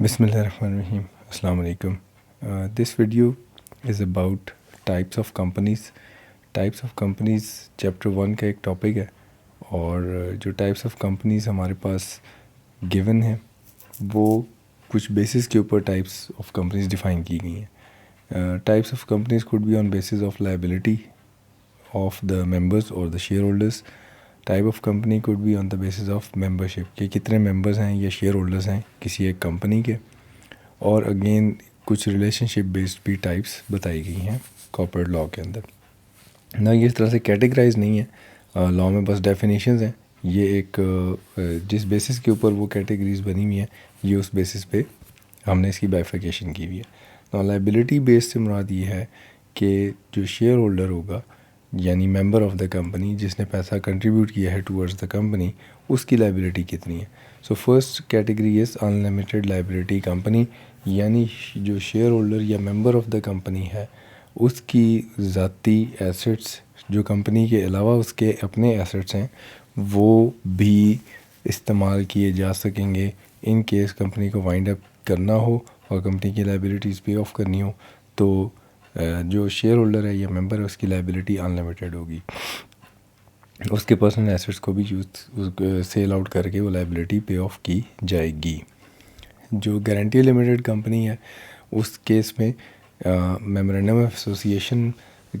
بسم اللہ الرحمن الرحیم. السلام علیکم. This video is about types of companies. Types of companies chapter 1 کا ایک ٹاپک ہے، اور جو ٹائپس آف کمپنیز ہمارے پاس گیون ہیں وہ کچھ بیسس کے اوپر ٹائپس آف کمپنیز ڈیفائن کی گئی ہیں. Types of companies could be on basis of liability of the members اور دا شیئر ہولڈرس. Type of company could be on the basis of membership, کہ کتنے ممبرز ہیں یا شیئر ہولڈرز ہیں کسی ایک کمپنی کے. اور اگین کچھ ریلیشن شپ بیسڈ بھی ٹائپس بتائی گئی ہیں کارپوریٹ لا کے اندر. نہ یہ اس طرح سے کیٹیگرائز نہیں ہے لا میں، بس ڈیفینیشنز ہیں. یہ ایک جس بیسس کے اوپر وہ کیٹیگریز بنی ہوئی ہیں، یہ اس بیسس پہ ہم نے اس کی بائفیکیشن کی ہوئی ہے. لائبلٹی بیس سے مراد یہ ہے کہ جو شیئر ہولڈر ہوگا، یعنی ممبر آف دا کمپنی، جس نے پیسہ کنٹریبیوٹ کیا ہے ٹورڈز دا کمپنی، اس کی لائبلٹی کتنی ہے. So first category is in limited liability company, یعنی جو شیئر ہولڈر یا ممبر آف دا کمپنی ہے اس کی ذاتی ایسٹس جو کمپنی کے علاوہ اس کے اپنے ایسٹس ہیں وہ بھی استعمال کیے جا سکیں گے ان کیس کمپنی کو وائنڈ اپ کرنا ہو اور کمپنی کی لائبلٹیز پے آف کرنی ہو. تو جو شیئر ہولڈر ہے یا ممبر ہے اس کی لائبلٹی ان لمیٹیڈ ہوگی. اس کے پرسنل ایسٹس کو بھی سیل آؤٹ کر کے وہ لائبلٹی پے آف کی جائے گی. جو گارنٹی لمیٹڈ کمپنی ہے اس کیس میں میمورینڈم آف ایسوسیشن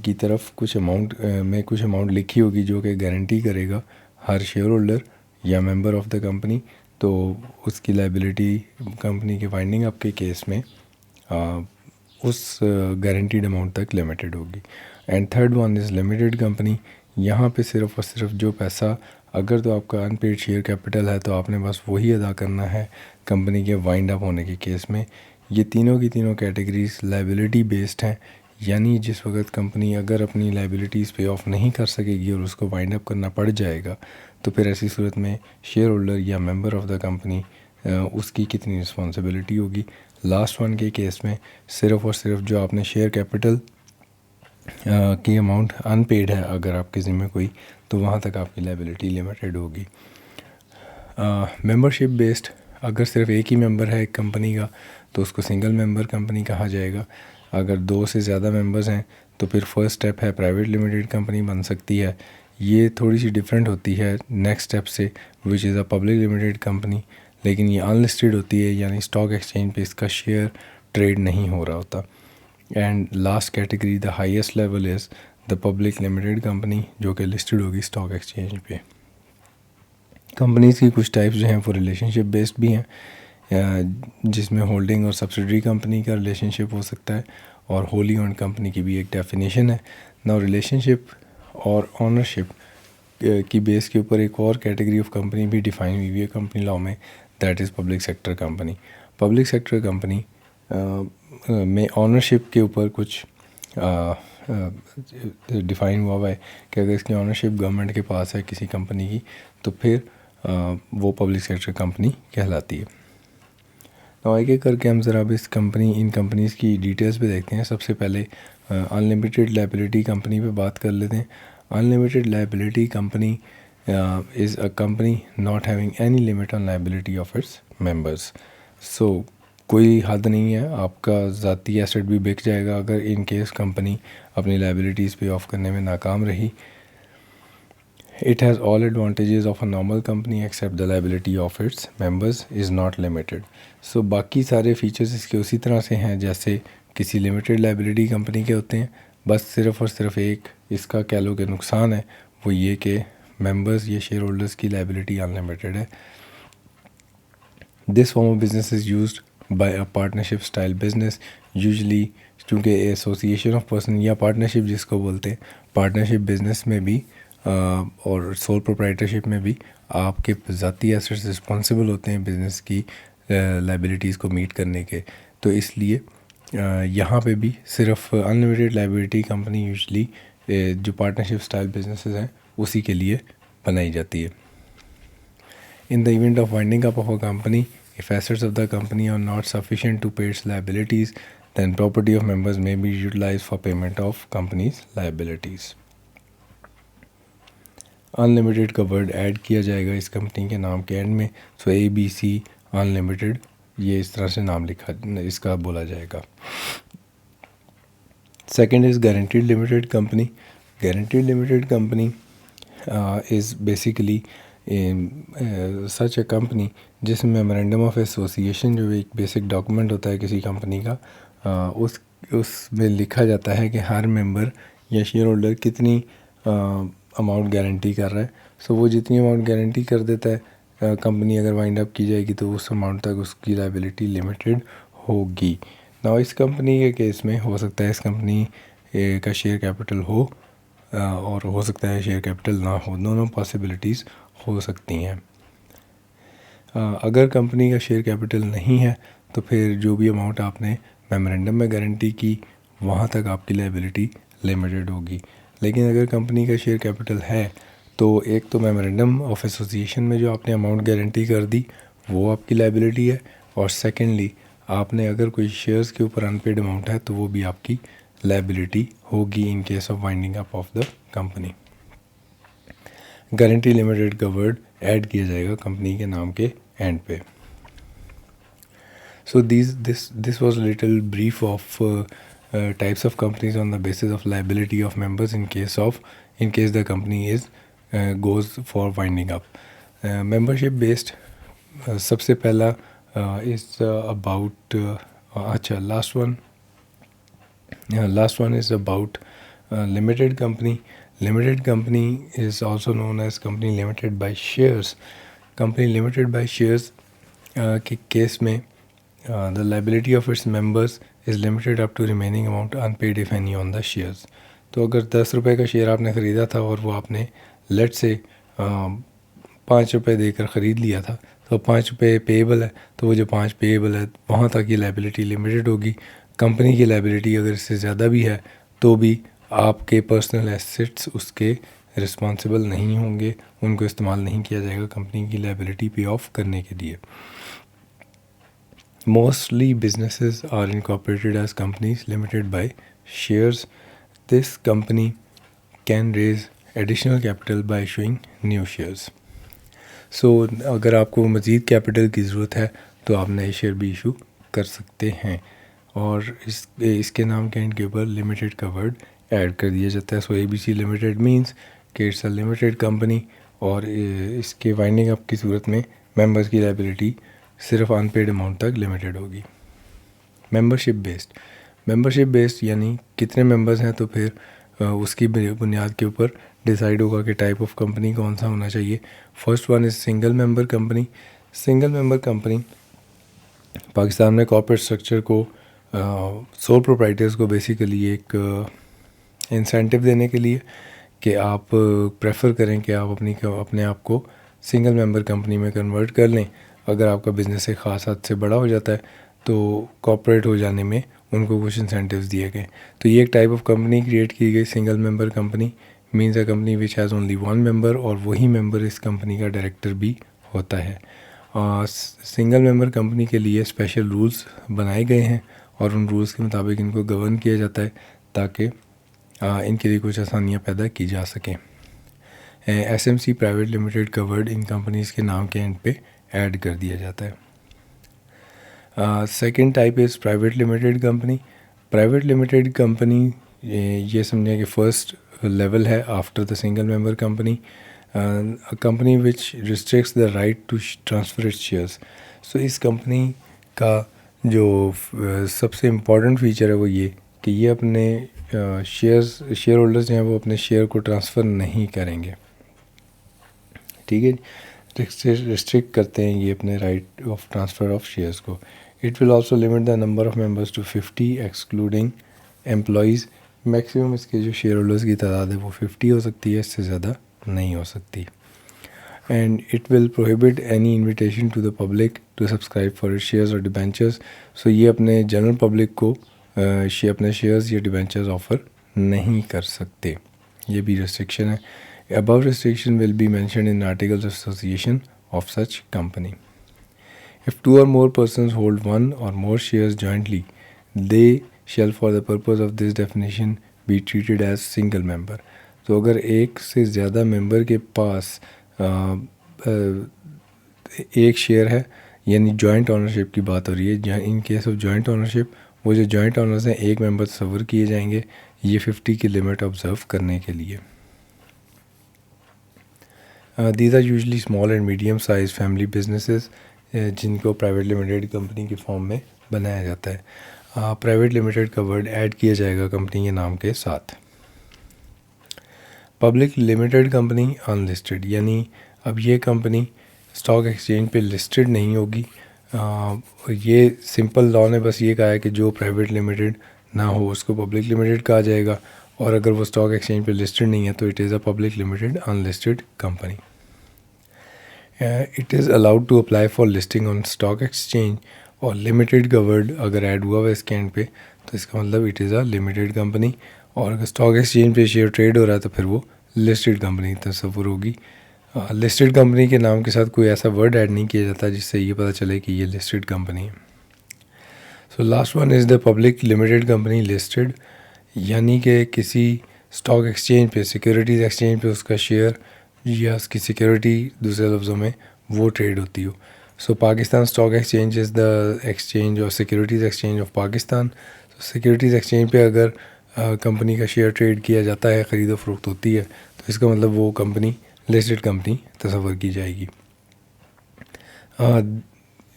کی طرف کچھ اماؤنٹ لکھی ہوگی جو کہ گارنٹی کرے گا ہر شیئر ہولڈر یا ممبر آف دا کمپنی. تو اس کی لائبلٹی کمپنی کے وائنڈنگ اپ کے کیس میں اس گارنٹیڈ اماؤنٹ تک لمیٹڈ ہوگی. And third one is limited company. یہاں پہ صرف اور صرف جو پیسہ، اگر تو آپ کا ان پیڈ شیئر کیپٹل ہے تو آپ نے بس وہی ادا کرنا ہے کمپنی کے وائنڈ اپ ہونے کے کیس میں. یہ تینوں کی تینوں کیٹیگریز لائبلٹی بیسڈ ہیں، یعنی جس وقت کمپنی اگر اپنی لائبلٹیز پے آف نہیں کر سکے گی اور اس کو وائنڈ اپ کرنا پڑ جائے گا تو پھر ایسی صورت میں شیئر ہولڈر یا ممبر آف دا کمپنی اس کی کتنی رسپانسبلٹی ہوگی. لاسٹ ون کے کیس میں صرف اور صرف جو آپ نے شیئر کیپٹل کی اماؤنٹ ان پیڈ ہے اگر آپ کے ذمہ کوئی، تو وہاں تک آپ کی لائبلٹی لمیٹڈ ہوگی. ممبرشپ بیسڈ، اگر صرف ایک ہی ممبر ہے ایک کمپنی کا تو اس کو سنگل ممبر کمپنی کہا جائے گا. اگر 2 سے زیادہ ممبرز ہیں تو پھر فرسٹ اسٹیپ ہے پرائیویٹ لمیٹڈ کمپنی بن سکتی ہے. یہ تھوڑی سی ڈفرینٹ ہوتی ہے نیکسٹ اسٹیپ سے، وچ از اے پبلک لمیٹڈ کمپنی، لیکن یہ ان لسٹڈ ہوتی ہے، یعنی اسٹاک ایکسچینج پہ اس کا شیئر ٹریڈ نہیں ہو رہا ہوتا. And last category the highest level is the public limited company, جو کہ لسٹڈ ہوگی اسٹاک ایکسچینج پہ. کمپنیز کی کچھ ٹائپس جو ہیں وہ ریلیشن شپ بیسڈ بھی ہیں، جس میں ہولڈنگ اور سبسڈری کمپنی کا ریلیشن شپ ہو سکتا ہے، اور ہولی اونڈ کمپنی کی بھی ایک ڈیفینیشن ہے. نا ریلیشن شپ اور اونرشپ کی بیس کے اوپر ایک اور کیٹیگری آف کمپنی بھی ڈیفائن ہوئی ہے کمپنی لا میں، that is public sector company. Public sector company میں اونرشپ کے اوپر کچھ ڈیفائن ہوا ہے کہ اگر اس کی اونرشپ گورنمنٹ کے پاس ہے کسی کمپنی کی تو پھر وہ پبلک سیکٹر کمپنی کہلاتی ہے. تو ایک ایک کر کے ہم ذرا اب ان کمپنیز کی ڈیٹیلز پہ دیکھتے ہیں. سب سے پہلے ان لمیٹیڈ لائبلٹی کمپنی پہ بات کر لیتے ہیں. Unlimited liability company is a company not having any limit on liability of its members. So کوئی حد نہیں ہے، آپ کا ذاتی ایسٹ بھی بک جائے گا اگر ان کیس کمپنی اپنی لائبلٹیز پے آف کرنے میں ناکام رہی. It has all advantages of a normal company except the liability of its members is not limited. So باقی سارے فیچرز اس کے اسی طرح سے ہیں جیسے کسی لمیٹڈ لائبلٹی کمپنی کے ہوتے ہیں، بس صرف اور صرف ایک اس کا کہہ لو کہ نقصان ہے، وہ یہ کہ ممبرز یا شیئر ہولڈرز کی لائبلٹی ان لمیٹڈ ہے. This form of business is used by a partnership style business usually، چونکہ ایسوسیشن آف پرسن یا پارٹنرشپ جس کو بولتے ہیں، پارٹنرشپ بزنس میں بھی اور سول پروپرائٹرشپ میں بھی آپ کے ذاتی ایسٹس رسپانسبل ہوتے ہیں بزنس کی لائبلٹیز کو میٹ کرنے کے. تو اس لیے یہاں پہ بھی صرف ان لمیٹیڈ لائبلٹی کمپنی یوزلی جو پارٹنرشپ اسٹائل بزنسز ہیں اسی کے لیے بنائی جاتی ہے. In the event of winding up of a company, if assets of the company are not sufficient to pay its liabilities, then property of members may be utilized for payment of company's liabilities. Unlimited کا word add کیا جائے گا اس company کے نام کے and میں. سو ABC Unlimited یہ اس طرح سے نام لکھا اس کا بولا جائے گا. Second is guaranteed limited company. Guaranteed limited company is basically such a company جس میں میمورینڈم آف ایسوسیشن جو ایک بیسک ڈاکومنٹ ہوتا ہے کسی کمپنی کا, اس میں لکھا جاتا ہے کہ ہر ممبر یا شیئر ہولڈر کتنی اماؤنٹ گارنٹی کر رہا ہے. سو وہ جتنی اماؤنٹ گارنٹی کر دیتا ہے, کمپنی اگر وائنڈ اپ کی جائے گی تو اس اماؤنٹ تک اس کی لائبلٹی لمیٹیڈ ہوگی. نا اس کمپنی کے کیس میں ہو سکتا ہے اس کمپنی کا شیئر کیپٹل ہو اور ہو سکتا ہے شیئر کیپٹل نہ ہو, دونوں پاسبلٹیز ہو سکتی ہیں. اگر کمپنی کا شیئر کیپٹل نہیں ہے تو پھر جو بھی اماؤنٹ آپ نے میمورینڈم میں گارنٹی کی وہاں تک آپ کی لائبلٹی لمیٹیڈ ہوگی. لیکن اگر کمپنی کا شیئر کیپٹل ہے تو ایک تو میمورینڈم آف ایسوسیشن میں جو آپ نے اماؤنٹ گارنٹی کر دی وہ آپ کی لائبلٹی ہے, اور سیکنڈلی آپ نے اگر کوئی شیئرز کے اوپر ان پیڈ اماؤنٹ ہے تو وہ بھی آپ کی لائبلٹی ہوگی in case of winding up of the company. Guarantee limited کا ورڈ ایڈ کیا جائے گا کمپنی کے نام کے اینڈ پہ. So this was little brief of types of companies on the basis of liability of members in case the company goes for winding up. Membership based سب سے پہلا is about last one is about limited company. Limited company is also known as company limited by shares. Company limited by shares کے case میں the liability of its members is limited up to remaining amount unpaid if any on the shares. تو اگر 10 روپے کا share آپ نے خریدا تھا اور وہ آپ نے لیٹ سے 5 روپے دے کر خرید لیا تھا تو 5 روپے پیبل ہے, تو وہ جو 5 پیبل ہے وہاں تک یہ لائبلٹی لمیٹیڈ ہوگی. کمپنی کی لائبلٹی اگر اس سے زیادہ بھی ہے تو بھی آپ کے پرسنل ایسٹس اس کے رسپانسبل نہیں ہوں گے, ان کو استعمال نہیں کیا جائے گا کمپنی کی لائبلٹی پے آف کرنے کے لیے. Mostly businesses are incorporated as companies limited by shares. This company can raise additional capital by issuing new shares. سو اگر آپ کو مزید کیپٹل کی ضرورت ہے تو آپ نئے شیئر بھی ایشو کر سکتے ہیں, اور اس کے نام کے اینڈ کے اوپر لمیٹیڈ کا ورڈ ایڈ کر دیا جاتا ہے. سو اے بی سی لمیٹیڈ مینس کہ اٹس اے لمیٹیڈ کمپنی, اور اس کے وائنڈنگ اپ کی صورت میں ممبرس کی لائبلٹی صرف ان پیڈ اماؤنٹ تک لمیٹیڈ ہوگی. ممبرشپ بیسڈ یعنی کتنے ممبرز ہیں تو پھر اس کی بنیاد کے اوپر ڈیسائیڈ ہوگا کہ ٹائپ آف کمپنی کون سا ہونا چاہیے. First one is single member company. Single member company Pakistan میں کارپوریٹ اسٹرکچر کو سول پروپرائٹرز کو بیسیکلی ایک انسینٹیو دینے کے لیے کہ آپ پریفر کریں کہ آپ اپنے آپ کو سنگل ممبر کمپنی میں کنورٹ کر لیں. اگر آپ کا بزنس ایک خاص حد سے بڑا ہو جاتا ہے تو کارپوریٹ ہو جانے میں ان کو کچھ انسینٹیوز دیے گئے. تو یہ ایک ٹائپ آف کمپنی کریٹ کی گئی. Single member company means a company which has only one member, اور وہی ممبر اس کمپنی کا ڈائریکٹر بھی ہوتا ہے. سنگل ممبر کمپنی کے لیے اسپیشل رولز بنائے گئے ہیں اور ان رولز کے مطابق ان کو گورن کیا جاتا ہے تاکہ ان کے لیے کچھ آسانیاں پیدا کی جا سکیں. S M C private limited کا ورڈ ان کمپنیز کے نام کے اینڈ پہ ایڈ کر دیا جاتا ہے. Second type is private limited company. Private limited company یہ سمجھیں کہ فرسٹ لیول ہے after the single member company. Company which restricts the right to transfer its shares. سو اس کمپنی کا جو سب سے امپورٹنٹ فیچر ہے وہ یہ کہ یہ اپنے شیئر ہولڈرز ہیں وہ اپنے شیئر کو ٹرانسفر نہیں کریں گے. ٹھیک ہے, ریسٹرکٹ کرتے ہیں یہ اپنے right of transfer of shares کو. It will also limit the number of members to 50 excluding employees. Maximum اس کے جو شیئر ہولڈرز کی تعداد ہے وہ 50 ہو سکتی ہے, اس سے زیادہ نہیں ہو سکتی. And it will prohibit any invitation to the public to subscribe for its shares اور ڈیبینچرز. سو یہ اپنے جنرل پبلک کو اپنے شیئرز یا ڈیبینچرز آفر نہیں کر سکتے. یہ بھی ریسٹرکشن ہے. Above restriction will be mentioned in articles of association of such company. If 2 or more persons hold 1 or more shares jointly, they shall for the purpose of this definition be treated as single member. تو اگر ایک سے زیادہ ممبر کے پاس ایک share ہے یعنی joint ownership کی بات ہو رہی ہے. ان کیس آف جوائنٹ اونرشپ وہ جو جوائنٹ اونرز ہیں ایک ممبر تصور کیے جائیں گے یہ 50 کی لمٹ آبزرو کرنے کے لیے. These are usually small and medium size family businesses جن کو پرائیویٹ لمیٹیڈ کمپنی کے فارم میں بنایا جاتا ہے. پرائیویٹ لمیٹیڈ کا ورڈ ایڈ کیا جائے گا کمپنی کے نام کے ساتھ. Public limited company unlisted, یعنی اب یہ کمپنی اسٹاک ایکسچینج پہ لسٹڈ نہیں ہوگی. یہ سمپل لا نے بس یہ کہا ہے کہ جو پرائیویٹ لمیٹیڈ نہ ہو اس کو پبلک لمیٹیڈ کہا جائے گا، اور اگر وہ اسٹاک ایکسچینج پہ لسٹڈ نہیں ہے تو it is a public limited unlisted company. It is allowed to apply for listing on stock exchange, اور لمیٹیڈ کا ورڈ اگر ایڈ ہوا ہوا اس کے اینڈ پہ تو اس کا مطلب it is a limited company, اور اگر اسٹاک ایکسچینج پہ شیئر ٹریڈ ہو رہا ہے تو پھر وہ لسٹڈ کمپنی تصور ہوگی. لسٹڈ کمپنی کے نام کے ساتھ کوئی ایسا ورڈ ایڈ نہیں کیا جاتا جس سے یہ پتہ چلے کہ یہ لسٹڈ کمپنی ہے. So last one is the public limited company listed, یعنی کہ کسی اسٹاک ایکسچینج پہ سیکیورٹیز ایکسچینج پہ اس کا شیئر یا اس کی سیکیورٹی دوسرے لفظوں میں وہ ٹریڈ ہوتی ہو. So Pakistan stock exchange is the exchange اور securities exchange of Pakistan. Securities exchange پہ اگر کمپنی کا شیئر ٹریڈ کیا جاتا ہے، خرید و فروخت ہوتی ہے، تو اس کا مطلب وہ کمپنی لسٹڈ کمپنی تصور کی جائے گی.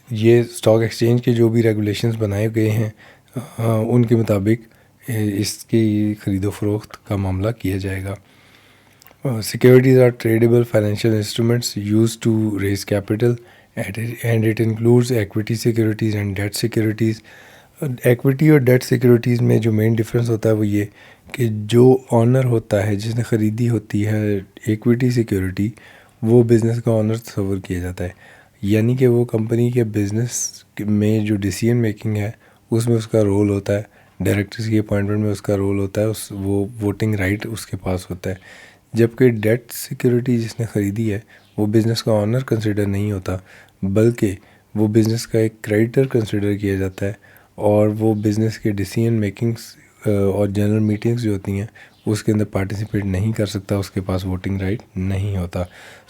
یہ اسٹاک ایکسچینج کے جو بھی ریگولیشنز بنائے گئے ہیں ان کے مطابق اس کی خرید و فروخت کا معاملہ کیا جائے گا. Securities are tradable financial instruments use to raise capital and it includes equity securities and debt securities. Equity اور ڈیٹ سیکیورٹیز میں جو مین ڈفرینس ہوتا ہے وہ یہ کہ جو آنر ہوتا ہے جس نے خریدی ہوتی ہے ایکویٹی سیکیورٹی وہ بزنس کا آنر تصور کیا جاتا ہے، یعنی کہ وہ کمپنی کے بزنس میں جو ڈیسیژن میکنگ ہے اس میں اس کا رول ہوتا ہے، ڈائریکٹرز کی اپوائنٹمنٹ میں اس کا رول ہوتا ہے، وہ ووٹنگ رائٹ اس کے پاس ہوتا ہے. جبکہ ڈیٹ سیکیورٹی جس نے خریدی ہے وہ بزنس کا آنر کنسیڈر نہیں ہوتا، بلکہ وہ بزنس کا ایک کریڈیٹر کنسیڈر کیا جاتا ہے، اور وہ بزنس کے ڈیسیژن میکنگس اور جنرل میٹنگس جو ہوتی ہیں اس کے اندر پارٹیسپیٹ نہیں کر سکتا، اس کے پاس ووٹنگ رائٹ نہیں ہوتا.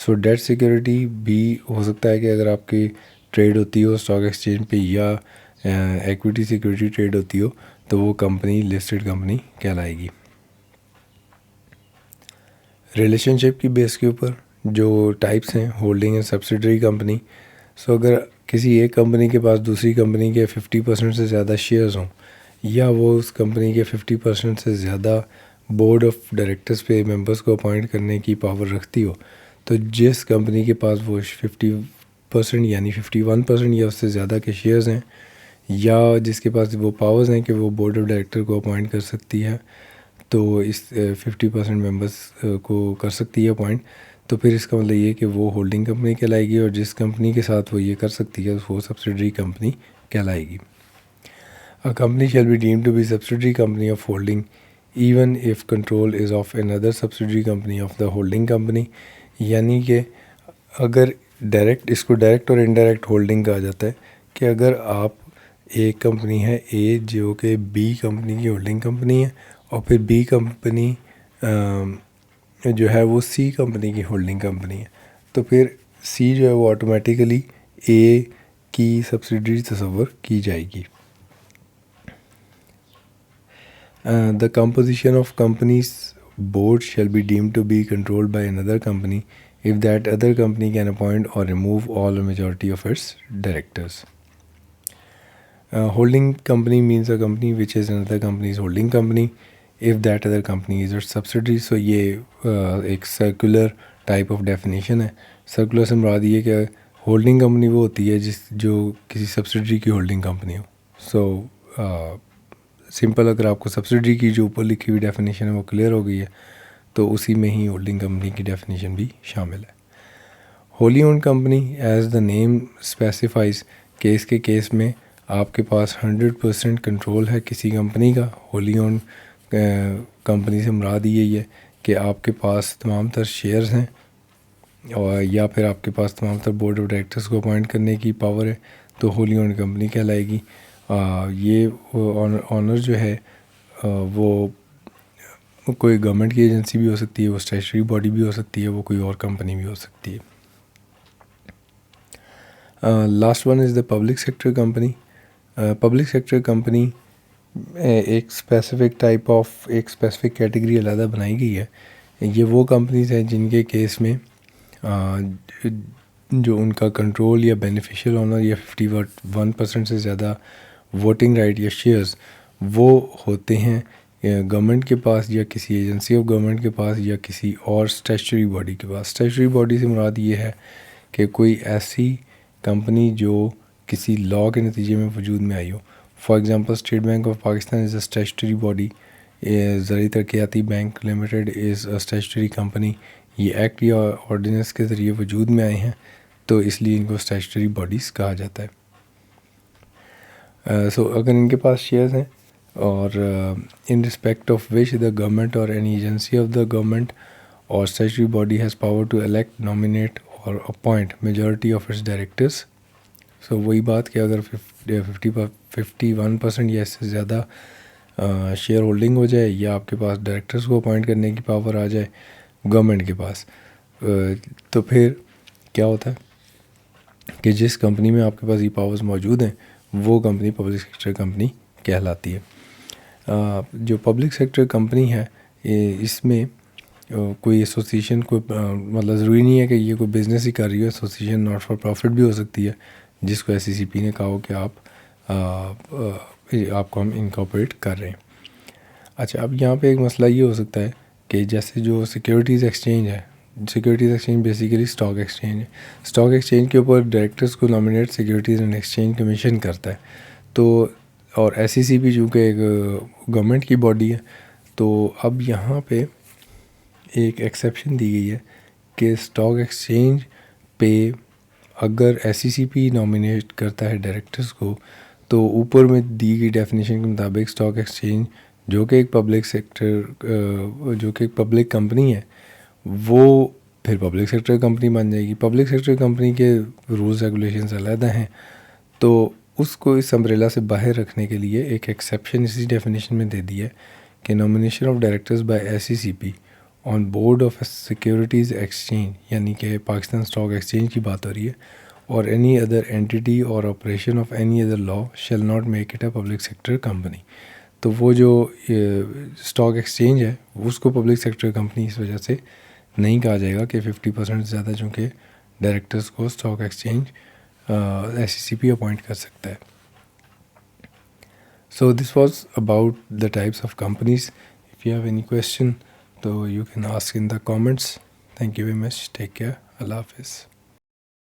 سو ڈیٹ سیکیورٹی بھی ہو سکتا ہے کہ اگر آپ کی ٹریڈ ہوتی ہو اسٹاک ایکسچینج پہ یا ایکویٹی سیکیورٹی ٹریڈ ہوتی ہو تو وہ کمپنی لسٹڈ کمپنی کہلائے گی. ریلیشن شپ کی بیس کے اوپر جو ٹائپس ہیں ہولڈنگ اینڈ سبسڈری کمپنی. سو اگر کسی ایک کمپنی کے پاس دوسری کمپنی کے 50% سے زیادہ شیئرز ہوں، یا وہ اس کمپنی کے 50% سے زیادہ بورڈ آف ڈائریکٹرز پہ ممبرس کو اپوائنٹ کرنے کی پاور رکھتی ہو، تو جس کمپنی کے پاس وہ 50% یعنی 51% یا اس سے زیادہ کے شیئرز ہیں، یا جس کے پاس وہ پاورز ہیں کہ وہ بورڈ آف ڈائریکٹر کو اپوائنٹ کر سکتی ہے، تو اس 50% ممبرس کو کر سکتی ہے اپوائنٹ، تو پھر اس کا مطلب یہ کہ وہ ہولڈنگ کمپنی کہلائے گی، اور جس کمپنی کے ساتھ وہ یہ کر سکتی ہے وہ سبسڈری کمپنی کہلائے گی. A company shall be deemed to be subsidiary company of holding even if control is of another subsidiary company of the holding company. یعنی کہ اگر ڈائریکٹ، اس کو ڈائریکٹ اور انڈائریکٹ ہولڈنگ کہا جاتا ہے، کہ اگر آپ ایک کمپنی ہے اے جو کہ بی کمپنی کی ہولڈنگ کمپنی ہے، اور پھر بی کمپنی جو ہے وہ سی کمپنی کی ہولڈنگ کمپنی ہے، تو پھر سی جو ہے وہ آٹومیٹیکلی اے کی سبسڈری تصور کی جائے گی. The composition of company's board shall be deemed to be controlled by another company if that other company can appoint or remove all or majority of its directors. Holding company means a company which is another company's holding company if that other company is its subsidiary. So یہ ایک circular type of definition ہے. Circular سے مراد یہ کہ holding company وہ ہوتی ہے جو کسی سبسڈری کی ہولڈنگ کمپنی ہو. سو سمپل اگر آپ کو سبسڈری کی جو اوپر لکھی ہوئی ڈیفینیشن ہے وہ کلیئر ہو گئی ہے تو اسی میں ہی ہولڈنگ کمپنی کی ڈیفینیشن بھی شامل ہے. Wholly owned company as the name specifies کہ اس کے کیس میں آپ کے پاس 100% کنٹرول ہے کسی کمپنی کا. ہولی اونڈ کمپنی سے مراد یہی ہے کہ آپ کے پاس تمام تر شیئرز ہیں، اور یا پھر آپ کے پاس تمام تر بورڈ آف ڈائریکٹرز کو اپوائنٹ کرنے کی پاور ہے، تو ہولی اونڈ کمپنی کہلائے گی. یہ آنر جو ہے وہ کوئی گورنمنٹ کی ایجنسی بھی ہو سکتی ہے، وہ اسٹیچوری باڈی بھی ہو سکتی ہے، وہ کوئی اور کمپنی بھی ہو سکتی ہے. Last one is the public sector company. Public sector company ایک اسپیسیفک کیٹیگری علیحدہ بنائی گئی ہے. یہ وہ کمپنیز ہیں جن کے کیس میں جو ان کا کنٹرول یا بینیفیشیل آنر یا 51% سے زیادہ ووٹنگ رائٹ یا شیئرز وہ ہوتے ہیں گورنمنٹ کے پاس یا کسی ایجنسی آف گورنمنٹ کے پاس یا کسی اور اسٹیچوری باڈی کے پاس. اسٹیچوری باڈی سے مراد یہ ہے کہ کوئی ایسی کمپنی جو کسی لاء کے نتیجے میں وجود میں آئی ہو. For example State Bank of Pakistan is a statutory body. Zarai Taraqiati Bank Limited is a statutory company. یہ ایکٹ یا آرڈیننس کے ذریعے وجود میں آئے ہیں تو اس لیے ان کو اسٹیچوری باڈیز کہا جاتا ہے. سو اگر ان کے پاس شیئرز ہیں اور in respect of which the government or any agency of the government or statutory body has power to elect nominate or appoint majority of its directors. So وہی بات کہ اگر 51% یا اس سے زیادہ شیئر ہولڈنگ ہو جائے یا آپ کے پاس ڈائریکٹرس کو اپوائنٹ کرنے کی پاور آ جائے گورنمنٹ کے پاس, تو پھر کیا ہوتا ہے کہ جس کمپنی میں آپ کے پاس یہ پاورز موجود ہیں وہ کمپنی پبلک سیکٹر کمپنی کہلاتی ہے. جو پبلک سیکٹر کمپنی ہے اس میں کوئی ایسوسیشن مطلب ضروری نہیں ہے کہ یہ کوئی بزنس ہی کر رہی ہو. ایسوسیشن ناٹ فار پروفٹ بھی ہو سکتی ہے جس کو SECP نے کہا ہو کہ آپ کو ہم انکارپوریٹ کر رہے ہیں. اچھا, اب یہاں پہ ایک مسئلہ یہ ہو سکتا ہے کہ جیسے جو سیکیورٹیز ایکسچینج ہے, securities exchange basically stock exchange ہے. اسٹاک ایکسچینج کے اوپر ڈائریکٹرز کو nominate securities and exchange commission کرتا ہے. تو اور SECP چونکہ ایک گورنمنٹ کی باڈی ہے تو اب یہاں پہ ایک ایکسیپشن دی گئی ہے کہ اسٹاک ایکسچینج پہ اگر SECP نامینیٹ کرتا ہے ڈائریکٹرز کو تو اوپر میں دی گئی ڈیفینیشن کے مطابق اسٹاک ایکسچینج جو کہ ایک پبلک کمپنی ہے وہ پھر پبلک سیکٹر کمپنی بن جائے گی. پبلک سیکٹر کمپنی کے رولز ریگولیشنز علیحدہ ہیں تو اس کو اس امبریلا سے باہر رکھنے کے لیے ایک ایکسیپشن اسی ڈیفینیشن میں دے دی ہے کہ nomination of directors by SECP on board of securities exchange, یعنی کہ پاکستان اسٹاک ایکسچینج کی بات ہو رہی ہے, اور اینی ادر اینٹی اور operation of any other law shall not make it a public sector company. تو وہ جو اسٹاک ایکسچینج ہے اس کو پبلک سیکٹر کمپنی اس وجہ سے نہیں کہا جائے گا کہ 50% زیادہ چونکہ ڈائریکٹرز کو اسٹاک ایکسچینج SECP اپوائنٹ کر سکتا ہے. So this was about the types of companies. If you have any question تو you can ask in the comments. Thank you very much. Take care. اللہ حافظ.